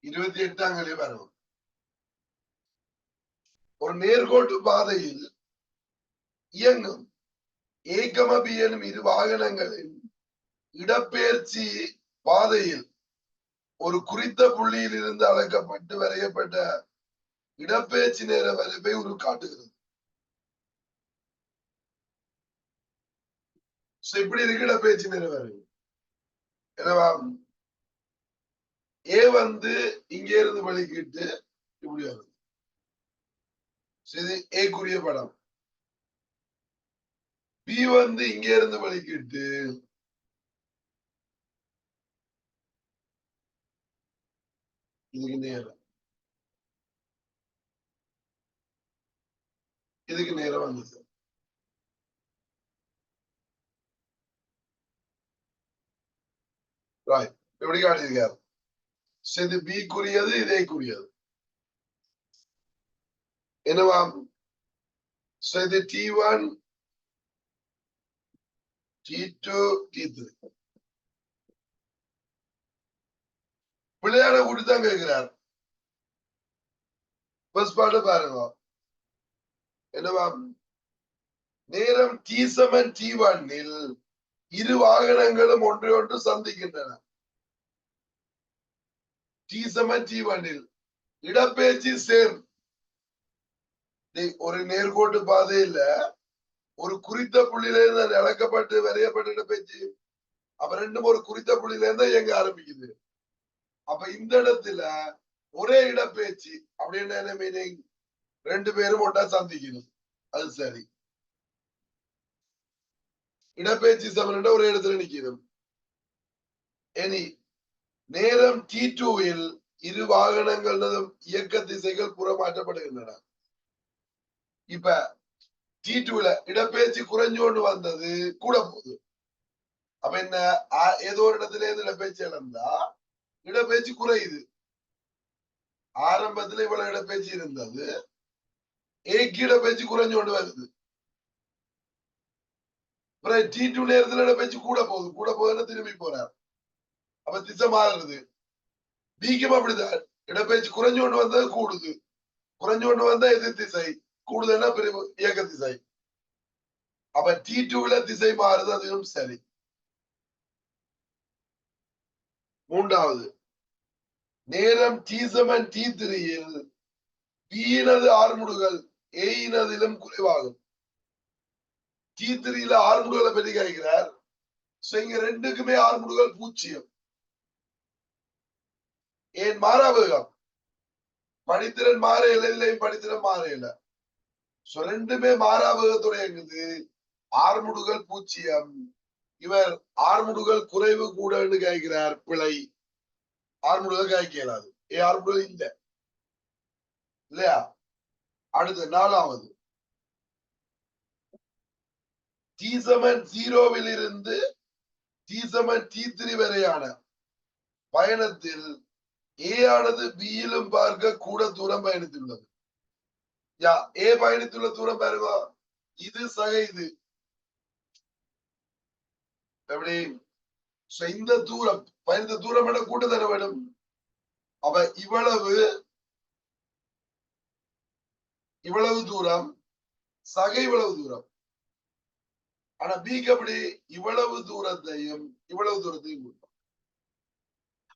28 வரும். ஒரு நேர்கோட்டு பாதையில் இயங்கும் ஏகமபி எனும் இரு வாகனங்களின் இடப்பெயர்ச்சி பாதையில் ஒரு குறித்த புள்ளியில் இருந்து அளக்கப்பட்டு வரையப்பட்ட இடப்பெயர்ச்சி நேர வரைவை ஒரு காட்டுகிறது. இப்படி இருக்கு இடப்பெயர்ச்சி நேர வரைவு. என்னவா ஏ இங்க இருந்து வழிகிட்டு இப்படி வருது. இது ஏக்குரிய படம். பி இங்க இருந்து வழிகிட்டு இதுக்கு நேரம் வந்தது. எப்படி காட்டியிருக்காரு? இது பிக்குரியது, இதேக்குரியது. என்னவா இது T1 T2 T3 பிள்ளையார கூட்டித்தான் கேட்கிறார். பாட்டு பாருங்க. என்னவா நேரம் T7 T1 இரு வாகனங்களும் ஒன்றை ஒன்று சந்திக்கின்றன. T7 T1 இடப்பெயர்ச்சி சேம். ஒரு நேர்கோட்டு பாதையில ஒரு குறித்த புள்ளியில இருந்து இழக்கப்பட்டு வரையப்பட்ட இடப்பெயர்ச்சி அப்ப ரெண்டும் ஒரு குறித்த புள்ளியில இருந்தா இயங்க ஆரம்பிக்குது. அப்ப இந்த இடத்துல ஒரே இடப்பெயர்ச்சி அப்படின்னு என்ன மீனிங்? ரெண்டு பேரும் ஒன்றா சந்திக்கணும். அது சரி. இடப்பெயர்ச்சி சமன் ஒரே இடத்துல நிக்கணும். இனி நேரம் T2 இரு வாகனங்களும் இயக்க திசைகள் புறமாற்றப்படுகின்றன. இப்ப T2 இடப்பெயர்ச்சி குறைஞ்சு கொண்டு வந்தது கூட போகுது. அப்ப என்ன ஏதோ ஒரு இடத்துல இருந்து இடப்பெயர்ச்சி இழந்தா இடப்பெயர்ச்சி குறையுது. ஆரம்பத்துல இவ்வளவு இடப்பெயர்ச்சி இருந்தது, ஏக்கு இடப்பெயர்ச்சி குறைஞ்சு கொண்டு வருது. T2 நேரத்துல இடப்பெயர்ச்சி கூட போகுதுன்னு திரும்பி போறார். அப்ப திசை மாறுறது. பிக்கும் அப்படிதான் இடப்பெயர்ச்சி குறைஞ்சு கொண்டு வந்தது கூடுது, குறைஞ்சு கொண்டு வந்தா எதிர் திசை, கூடுதல்னா இயக்க திசை. அப்ப T2 திசை மாறுது, அதுவும் சரி. மூன்றாவது நேரம் T7 T3 பியினது ஆறுமுடுகள் ஏயினதிலும் குறைவாகும். T3 ஆறுமுடுகளை பற்றி கேட்கிறார். இங்க ரெண்டுக்குமே ஆறுமுடுகள் 0. ஏன் மாறாவேகம்? படித்திறன் மாற இல்லை, படித்திறன் மாற இல்லை. ரெண்டுமே மாறாவேகத்துடைய இருக்குது. ஆறுமுடுகள் 0. இவர் ஆறுமுடுகள் குறைவு கூட கேட்கிறார். பிழை. ஆறுமுடுகள் கேட்க இயலாது. ஆறுமுடுகள் இல்லை இல்லையா? அடுத்து நாலாவது T7 0 இருந்து T7 T3 வரையான பயணத்தில் ஏ ஆனது பியிலும் பார்க்க கூட தூரம் பயணித்துள்ளது. ஏ பயணித்துள்ள தூரம் பாருங்க, இது சக இது எப்படி? இந்த தூரம் பயணித்த தூரம் விட கூட தர வேண்டும். அவ இவ்வளவு தூரம், சக இவ்வளவு தூரம். ஆனா பிக்கு அப்படி இவ்வளவு தூரத்தையும் கொடுக்கும்.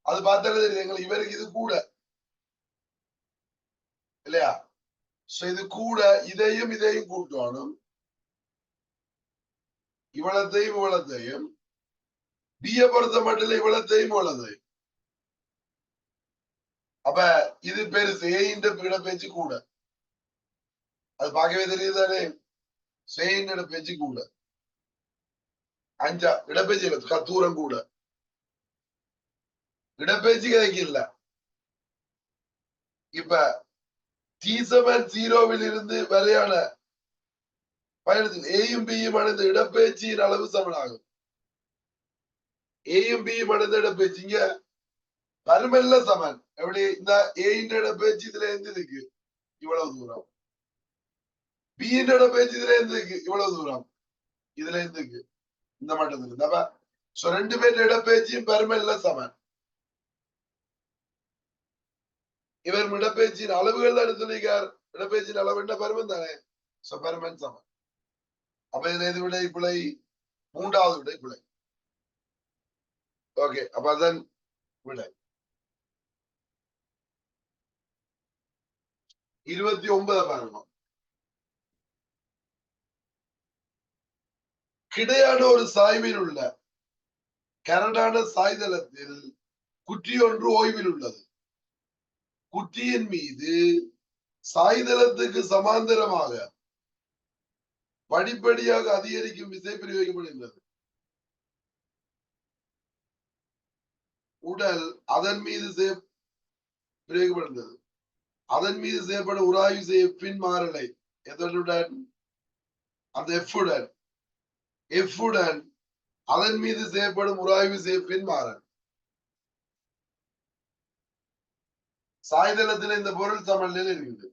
அது பார்த்தாலே தெரியுது இவருக்கு இது கூட இல்லையா? இது கூட இதையும் கூட்டணும், இவ்வளத்தையும் பிய பொறுத்த மட்டும் இவ்வளத்தையும். அப்ப இது பெருசு ஏன்ற இடப்பெயர்ச்சி கூட. அது பார்க்கவே தெரியுதானே? சேன்ற பேச்சு கூட 5 இடப்பெயர்ச்சி தூரம் கூட இடப்பெயர்ச்சி கிடைக்கல. இப்ப T7 0 இருந்து வரையான பயணத்தில் ஏயும் பியும் அடைந்த இடப்பெயர்ச்சியின் அளவு சமனாகும். ஏயும் பியும் அடைந்த இடப்பெயர்ச்சி இங்க பருமல்ல சமன். எப்படி? இந்த ஏன்ற இடப்பெயர்ச்சி இதுல இருந்து இருக்கு இவ்வளவு தூரம், பின்ற இடப்பெயர்ச்சி இதுல இருந்து இருக்கு இவ்வளவு தூரம், இதுல இருந்து இருக்கு இந்த மட்டத்துல. ரெண்டு பேர் இடப்பெயர்ச்சியும் பருமல்ல சமன். இவர் இடப்பெயர்ச்சியின் அளவுகள் தான் சொல்லியிருக்கார். இடப்பெயர்ச்சியின் அளவு என்ன பருமன் தானே, பருமன் சமன். அப்ப இது விடை பிழை, மூன்றாவது விடை பிழை. ஓகே, அப்ப அதன் விடை 29 பாருங்க. கிடையான ஒரு சாய்வில் உள்ள கரடான சாய்தளத்தில் குற்றி ஒன்று ஓய்வில் உள்ளது. குற்றியின் மீது சாய்தளத்துக்கு சமாந்தரமாக படிப்படியாக அதிகரிக்கும் விசை பிரயோகிக்கப்படுகின்றது. உடல் அதன் மீது பிரயோகிக்கப்படுகிறது. அதன் மீது செய்யப்படும் உராய்வு செய்ய பின் மாறலை எதனுடன், அந்த எஃப்புடன் அதன் மீது செய்யப்படும் உராய்வு செய்ய பின் மாறல். சாய்தளத்தில் இந்த பொருள் சமநிலையில் இருக்குது.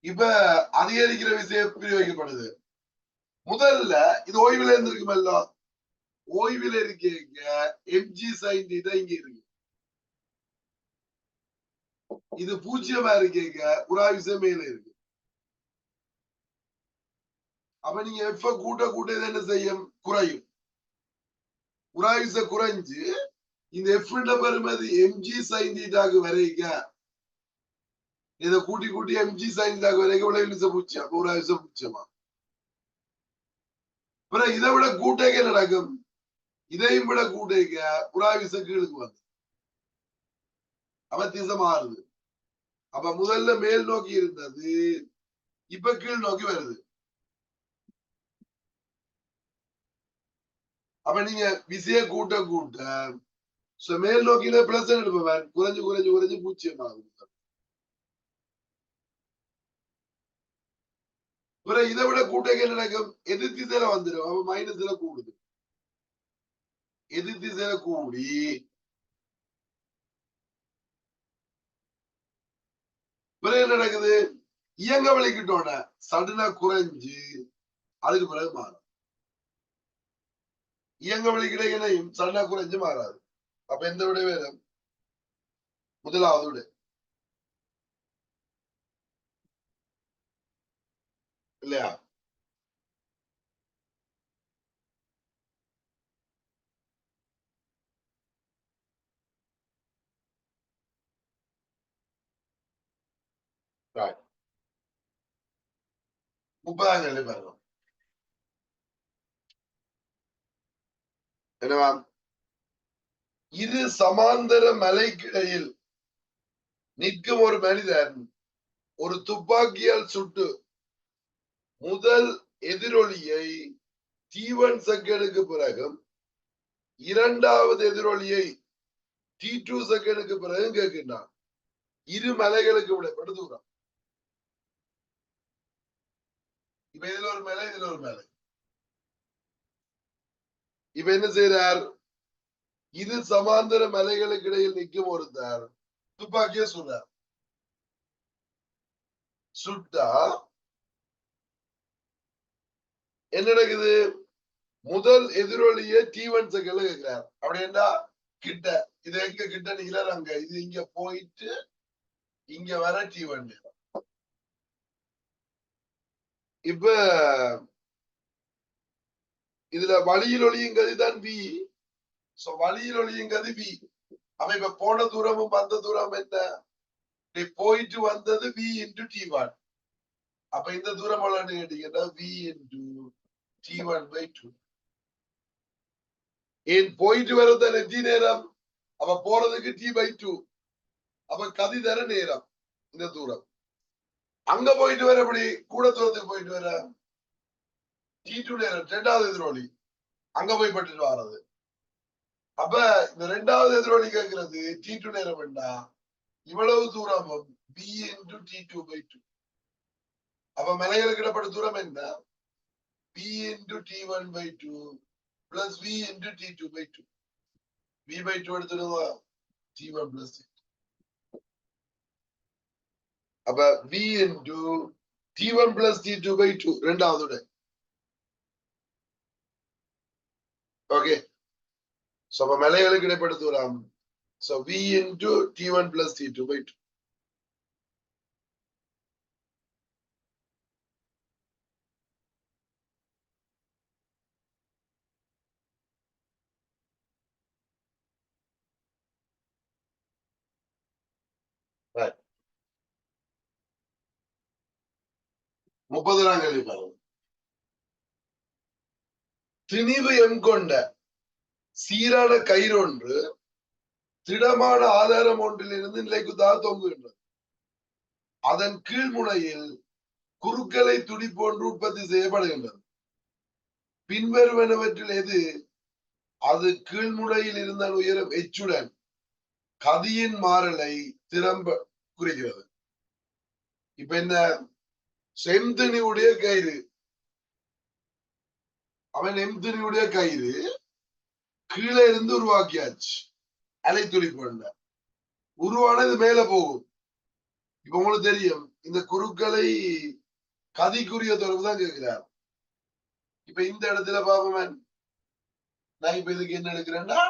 இப்ப அதிகரிக்கிற விசையம் பிரயோகிக்கப்படுது. முதல்ல இது ஓய்வுல இருந்திருக்குமல்ல, ஓய்வில் இருக்க எம்ஜி சைன் தீட்டா இங்க இருக்கு. இது பூஜ்ஜியமா இருக்க உராய்வு விசை மேல இருக்கு. அப்ப நீங்க எஃப் கூட்ட கூட்ட இது என்ன செய்யும், குறையும். உராய்வு விசை குறைஞ்சு இந்த எஃப் பெருமதி எம்ஜி சைன் தீட்டாக்கு வரைக்க, இதை கூட்டி கூட்டி எம்ஜி சைன் தீட்டாக்கு வரைக்க உலக விசை பூஜ்ஜியம். அப்ப உராய்வு விசை பூஜ்ஜியமா. அப்புறம் இதை விட கூட்டேக்க நடக்கும், இதையும் விட கூட்டேக்க உராய்வு விசை கீழுக்கு வந்து அப்ப திசை மாறுது. அப்ப முதல்ல மேல் நோக்கி இருந்தது, இப்ப கீழ் நோக்கி வருது. அப்ப நீங்க விசைய கூட்ட கூட்ட மேல் நோக்கில பிளஸ் எடுப்பேன், குறைஞ்சு குறைஞ்சு குறைஞ்சு பூஜ்ஜியம் ஆகும். இதை விட கூட்டங்க நடக்கும், எதிர் திசையில வந்துடும். அப்ப மைனஸ்ல கூடுது, எதிர் திசையில கூடி பிறகு என்ன நடக்குது, இயங்க வலிக்கிட்டோட சடனா குறைஞ்சு அதுக்கு பிறகு மாறும். இயங்க வலிக்கிடையும் சடனா குறைஞ்சு மாறாது. அப்ப எந்த விட வேணும், முதலாவது விட இல்லையா. முப்பதாம் கேள்வி பாருங்க. என்னவா, இரு சமாந்தர மலைக்கிடையில் நிற்கும் ஒரு மனிதன் ஒரு துப்பாக்கியால் சுட்டு முதல் எதிரொலியை T1 செகண்டுக்கு பிறகும் இரண்டாவது எதிரொலியை T2 செகண்டுக்கு பிறகும் கேட்கின்றான். இரு மலைகளுக்கு விடப்பட்ட தூரம். இப்ப இதுல ஒரு மேலை, இதுல ஒரு மேலை. இப்ப என்ன செய்யறார், இது சமாந்தர மலைகளுக்கு இடையில் நிற்கும் ஒருத்தர் துப்பாக்கிய சொல்றார். சுட்டா என்ன நடக்குது, முதல் எதிரொலியை T1 செகண்ட்ல கேட்கிறார். அப்படின்னா கிட்ட, இது எங்க கிட்ட நிக்கிறார், அங்க இது இங்க போயிட்டு இங்க வர T1. இப்ப இதுல வழியில் ஒளியும் கதிதான் V. வழியில் ஒளியும் கதி V. அவன் இப்ப போன தூரமும் வந்த தூரம் என்ன, போயிட்டு வந்தது V into T1. அப்ப இந்த தூரம் எவ்வளவுன்னு கேட்டீங்கன்னா V into T1 by 2. ஏன் போயிட்டு வரத நெத்தி நேரம், அப்ப போறதுக்கு T by 2. அப்ப கதி தர நேரம் இந்த தூரம். அங்க போயிட்டு வர எப்படி, கூட தூரத்துக்கு போயிட்டு வர T2 நேரம், இரண்டாவது எதிரொலி அங்க போய் பட்டுட்டு வர்றது. அப்ப இந்த இரண்டாவது எதிரொலி கேட்கிறது T2 நேரம் என்ன, இவ்வளவு தூரம் V into T2 by 2. அப்ப மலைகளுக்கு இடப்பட்ட தூரம் என்ன, V into T1 by 2 plus V into T2 by 2. V by 2 எடுத்துடுவா T1 plus T2. அப்ப V into T1 plus T2 by 2 இரண்டாவது. ஓகே, சோ அப்ப மலைகளுக்கு இடைப்பட்ட தூரம் so v into t1 plus t2 by 2. Right. 30ஆம் கேள்வி பாருங்க. திணிவு எம் கொண்ட சீரான கயிறு ஒன்று திடமான ஆதாரம் ஒன்றிலிருந்து நிலைக்குத்தாக தொங்குகின்றது. அதன் கீழ்முனையில் குறுக்களை துடிப்போன்று உற்பத்தி செய்யப்படுகின்றது. பின்வருவனவற்றில் எது அது கீழ்முனையில் இருந்த உயரம் எச்சுடன் கதியின் மாறலை திரும்ப குறிக்கிறது? இப்ப என்ன செம்தினியுடைய கயிறு, அவன் எம்தினியுடைய கயிறு கீழே இருந்து உருவாக்கியாச்சு. அலை துடிப்பு உருவானது மேல போகும். இப்ப உங்களுக்கு தெரியும் இந்த குறுக்களை கதிக்குரிய தொடர்பு தான் கேட்கிறார். இப்ப இந்த இடத்துல பாப்போம், நான் இப்ப இதுக்கு என்ன எடுக்கிறேன்னா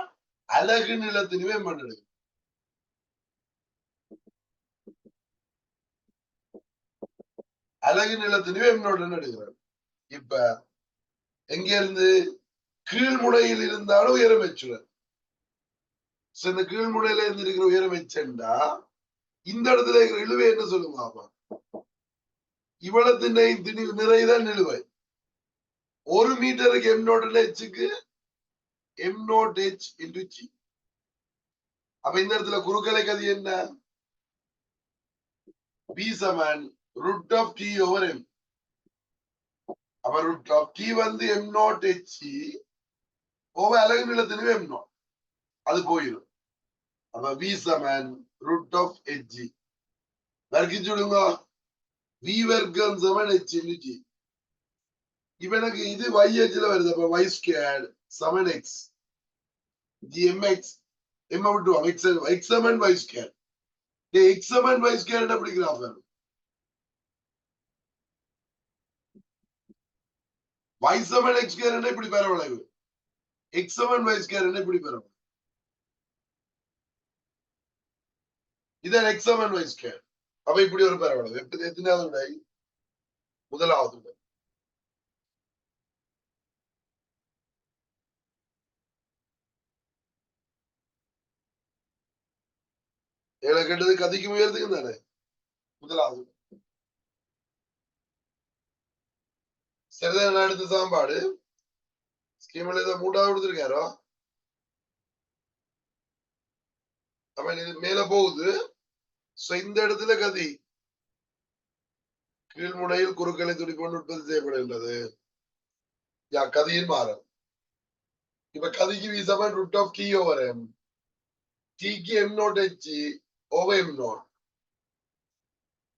அலகு நிலத்தினுமே எடுக்கிறேன். அலகு நிலத்தினுமே என்னோட எடுக்கிறேன். இப்ப எங்க இருந்து கீழ்முனையில் இருந்தாலும் உயரம் வச்சுடன். இந்த கீழ்முனையில இருந்து இருக்கிற உயரம் வச்சா இந்த இடத்துல இருக்கிற இழுவை என்ன சொல்லுங்க அப்பா? இவ்வளவு நிறைதான் நிலுவை. 1 மீட்டருக்கு m0h m0h into g. அப்ப இந்த இடத்துல குறுக்கலை கதி என்ன? b Saman root of t over m. அப்ப root of t வந்து m0h over அலகு நிலத்தினும் m0 அது போயிடும். அப்ப v Saman root of hg. வர்க்கிச்சு விடுங்க. v வர்க்கம் சமன் h into g. இப்ப எனக்கு இது yhல வருது. அப்ப y squared சமன் x gmx m விட்டு x சமன் y squared. x சமன் y squared எப்படி கிராஃப் வரும்? y சமன் x squared இப்படி பரவளைவு, x சமன் y squared இப்படி பரவளைவு. இதான் x சமன் y squared. அப்ப இப்படி ஒரு பரவளைவு. எத்தனாவது விடை? முதலாவது விடை. ஏழை கேட்டது கதிக்கும் உயரத்துக்கும் தானே முதலாவது. சரிதான். அடுத்த சாம்பாடு ஸ்கீம்ல இதை 3வது கொடுத்திருக்காரோ. அப்ப இது மேல போகுது. இந்த இடத்துல கதி கீழ்முனையில் குறுக்களை துடிப்பொன்று உற்பத்தி செய்யப்படுகின்றது. கதியின் மாறம். இப்ப கதிக்கு v Saman root of t over m. t க்கு m0h over m0.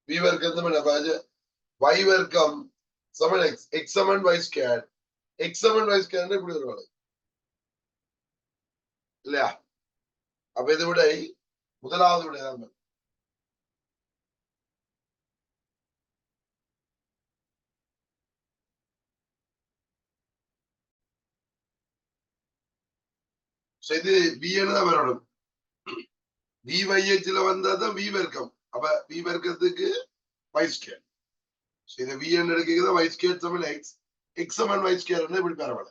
v வர்க்கம் சமன் y வர்க்கம் சமன் x, x சமன் y squared, x சமன் y squared இப்படி வருவாங்க இல்லையா? அப்ப இது விடை முதலாவது விடை தான். இது v தான் வரணும். vyhல வந்தாதான் v வர்க்கம். அப்ப v வர்க்கத்துக்கு y squared. இது v எடுக்கிறதா y squared சமன் x, x சமன் y squared இப்படி பரவாயில்ல.